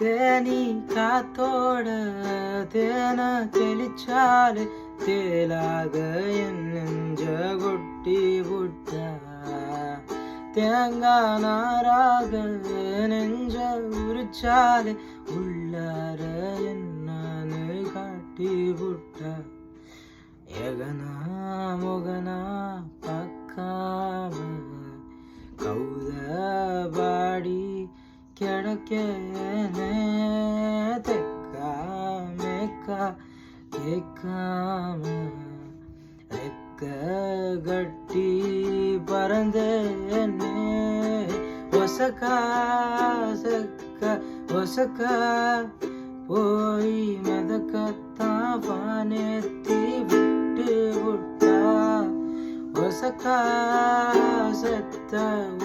தேனி காத்தோட தேன தெளிச்சாலே தேலாக என் நெஞ்ச கொட்டி விட்டா தேங்காய் நாராக நெஞ்ச உரிச்சாலே உள்ளார என்னன்னு காட்டி விட்டா எகனா முகனா பார்க்காம கௌத பாடி கிடக்கேனே தெக்கா மேக்கா கேட்காம ரெக்க கட்டி பறந்தேனே ஒசக்கா செக்க ஒசக்கா போய் மெதக்கத்தான் பானேத்தி விட்டு விட்டா ஒசக்கா செத்த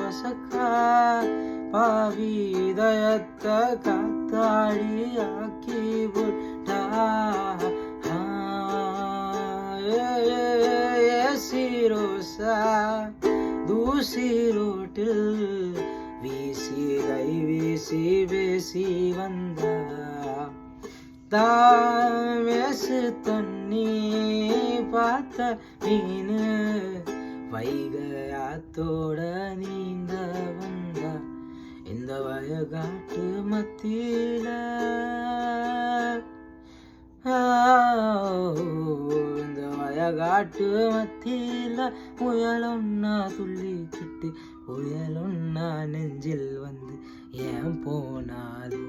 ஒசக்கா பாவி இதயத்தை காத்தாடி ஆக்கி விட்டா ஏசிரோசா தூசி ரோட்டில் வீசி கை வீசி பேசி வந்தா தாமேசு தண்ணி பார்த்த மீனு வைகையாத்தோட நீந்த வந்தா இந்த வயகாட்டு மத்தியில இந்த வயகாட்டு மத்தியில புயலொன்னா துள்ளிக்கிட்டு புயலொன்னா நெஞ்சில் வந்து ஏன் போனாதோ